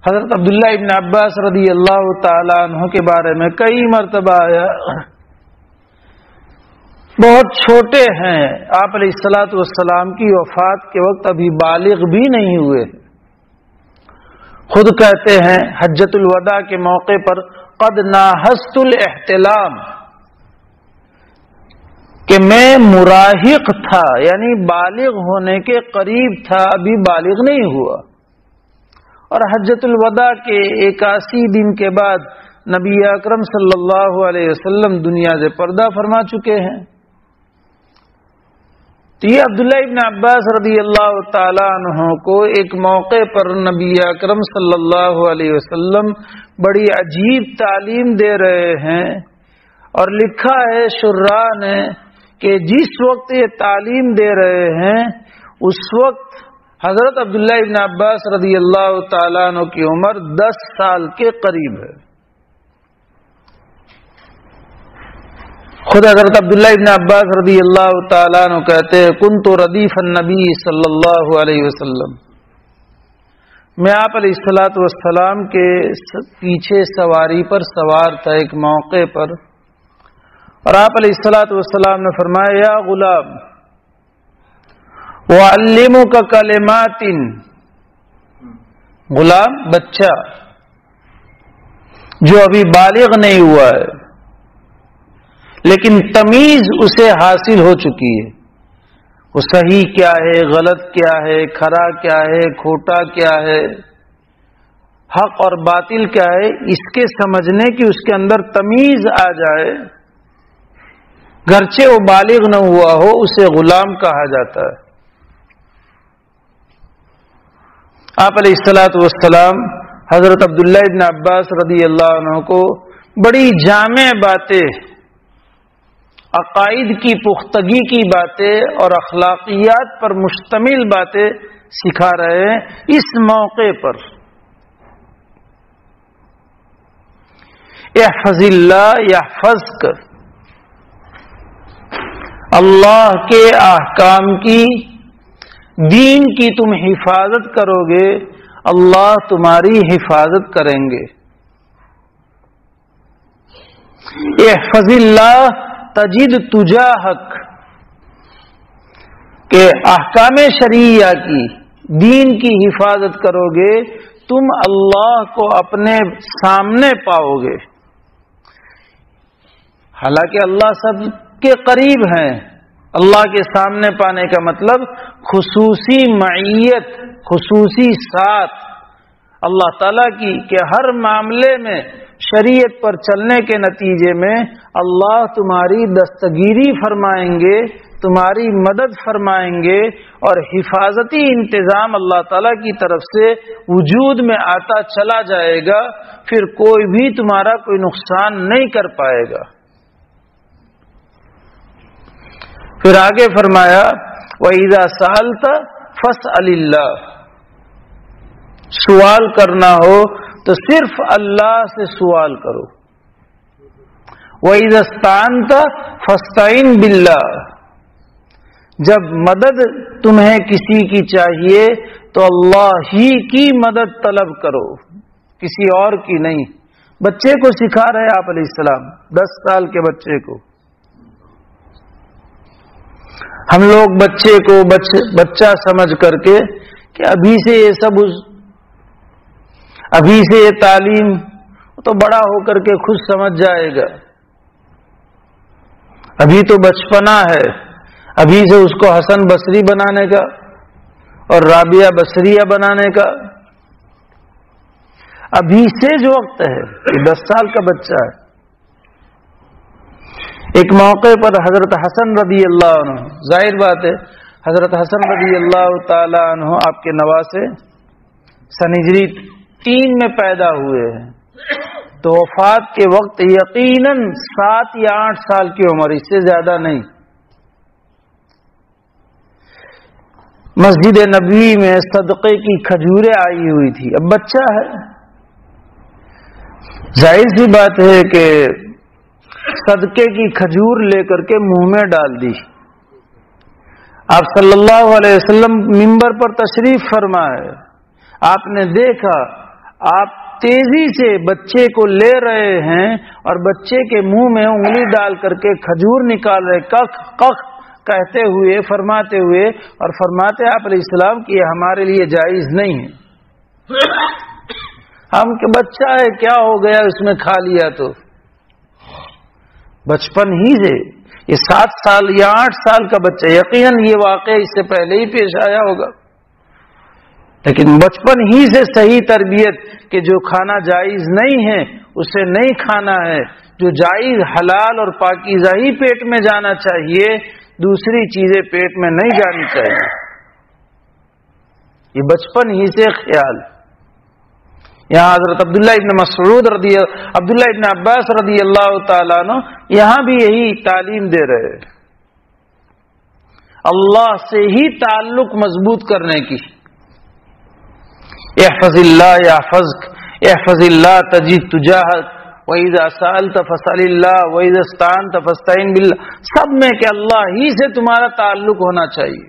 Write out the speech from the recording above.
حضرت عبداللہ ابن عباس رضی اللہ تعالیٰ عنہ کے بارے میں کئی مرتبہ آیا، بہت چھوٹے ہیں، آپ علیہ الصلوۃ والسلام کی وفات کے وقت ابھی بالغ بھی نہیں ہوئے، خود کہتے ہیں حجۃ الوداع کے موقع پر قد ناہست الاحتلام، کہ میں مراہق تھا، یعنی بالغ ہونے کے قریب تھا، ابھی بالغ نہیں ہوا۔ اور حجۃ الوداع کے 81 دن کے بعد نبی اکرم صلی اللہ علیہ وسلم دنیا سے پردہ فرما چکے ہیں۔ تو یہ عبداللہ ابن عباس رضی اللہ تعالیٰ عنہ کو ایک موقع پر نبی اکرم صلی اللہ علیہ وسلم بڑی عجیب تعلیم دے رہے ہیں، اور لکھا ہے شراح نے کہ جس وقت یہ تعلیم دے رہے ہیں اس وقت حضرت عبداللہ ابن عباس رضی اللہ تعالیٰ عنہ کی عمر 10 سال کے قریب ہے۔ خود حضرت عبداللہ ابن عباس رضی اللہ تعالیٰ عنہ کہتے ہیں کنت ردیف النبی صلی اللہ علیہ وسلم، میں آپ علیہ الصلوۃ والسلام کے پیچھے سواری پر سوار تھا ایک موقع پر، اور آپ علیہ الصلوۃ والسلام نے فرمایا یا غلام وَعَلِّمُكَ كَلِمَاتٍ، غلام بچہ جو ابھی بالغ نہیں ہوا ہے لیکن تمیز اسے حاصل ہو چکی ہے، وہ صحیح کیا ہے، غلط کیا ہے، کھرا کیا ہے، کھوٹا کیا ہے، حق اور باطل کیا ہے، اس کے سمجھنے کی اس کے اندر تمیز آ جائے، گرچہ وہ بالغ نہ ہوا ہو، اسے غلام کہا جاتا ہے۔ آپ علیہ الصلوۃ والسلام حضرت عبداللہ ابن عباس رضی اللہ عنہ کو بڑی جامع باتیں، عقائد کی پختگی کی باتیں اور اخلاقیات پر مشتمل باتیں سکھا رہے ہیں اس موقع پر۔ احفظ اللہ یحفظک، اللہ کے احکام کی، دین کی تم حفاظت کرو گے، اللہ تمہاری حفاظت کریں گے۔ احفظ اللہ تجد تجاہک، کہ احکام شرعیہ کی، دین کی حفاظت کرو گے، تم اللہ کو اپنے سامنے پاؤ گے۔ حالانکہ اللہ سب کے قریب ہیں، اللہ کے سامنے پانے کا مطلب خصوصی معیت، خصوصی ساتھ اللہ تعالیٰ کی، کہ ہر معاملے میں شریعت پر چلنے کے نتیجے میں اللہ تمہاری دستگیری فرمائیں گے، تمہاری مدد فرمائیں گے، اور حفاظتی انتظام اللہ تعالیٰ کی طرف سے وجود میں آتا چلا جائے گا، پھر کوئی بھی تمہارا کوئی نقصان نہیں کر پائے گا۔ پھر آگے فرمایا وَإِذَا سَأَلْتَ فَاسْأَلِ اللَّهَ، سوال کرنا ہو تو صرف اللہ سے سوال کرو۔ وَإِذَا اسْتَعَنْتَ فَاسْتَعِنْ بِاللَّهِ، جب مدد تمہیں کسی کی چاہیے تو اللہ ہی کی مدد طلب کرو، کسی اور کی نہیں۔ بچے کو سکھا رہے آپ علیہ السلام، 10 سال کے بچے کو۔ ہم لوگ بچے کو بچہ سمجھ کر کے کہ ابھی سے یہ سب، ابھی سے یہ تعلیم، تو بڑا ہو کر کے خود سمجھ جائے گا، ابھی تو بچپنا ہے، ابھی سے اس کو حسن بصری بنانے کا اور رابعہ بصریہ بنانے کا ابھی سے جو وقت ہے، یہ 10 سال کا بچہ ہے۔ ایک موقع پر حضرت حسن رضی اللہ عنہ، ظاہر بات ہے حضرت حسن رضی اللہ تعالی عنہ آپ کے نواسے سن ہجری 3 میں پیدا ہوئے ہیں، تو وفات کے وقت یقیناً 7 یا 8 سال کی عمر، اس سے زیادہ نہیں۔ مسجد نبوی میں صدقے کی کھجوریں آئی ہوئی تھی، اب بچہ ہے، ظاہر سی بات ہے کہ صدقے کی کھجور لے کر کے منہ میں ڈال دی۔ آپ صلی اللہ علیہ وسلم منبر پر تشریف فرمائے، آپ نے دیکھا آپ تیزی سے بچے کو لے رہے ہیں اور بچے کے منہ میں انگلی ڈال کر کے کھجور نکال رہے، کخ کخ کہتے ہوئے، فرماتے ہوئے، اور فرماتے آپ علیہ السلام کہ یہ ہمارے لیے جائز نہیں ہے۔ ہم کہ بچہ ہے، کیا ہو گیا اس میں کھا لیا؟ تو بچپن ہی سے، یہ 7 سال یا 8 سال کا بچہ، یقیناً یہ واقعہ اس سے پہلے ہی پیش آیا ہوگا، لیکن بچپن ہی سے صحیح تربیت کہ جو کھانا جائز نہیں ہے اسے نہیں کھانا ہے، جو جائز حلال اور پاکیزہ ہی پیٹ میں جانا چاہیے، دوسری چیزیں پیٹ میں نہیں جانی چاہیے، یہ بچپن ہی سے خیال۔ یہاں حضرت عبداللہ ابن عباس رضی اللہ تعالیٰ عنہ یہاں بھی یہی تعلیم دے رہے، اللہ سے ہی تعلق مضبوط کرنے کی۔ احفظ اللہ یحفظک، احفظ اللہ تجد تجاہک، وَإِذَا سَأَلْتَ فَاسْأَلِ اللَّهَ وَإِذَا اسْتَعَنْتَ فَاسْتَعِنْ بِاللَّهِ، سب میں کہ اللہ ہی سے تمہارا تعلق ہونا چاہیے۔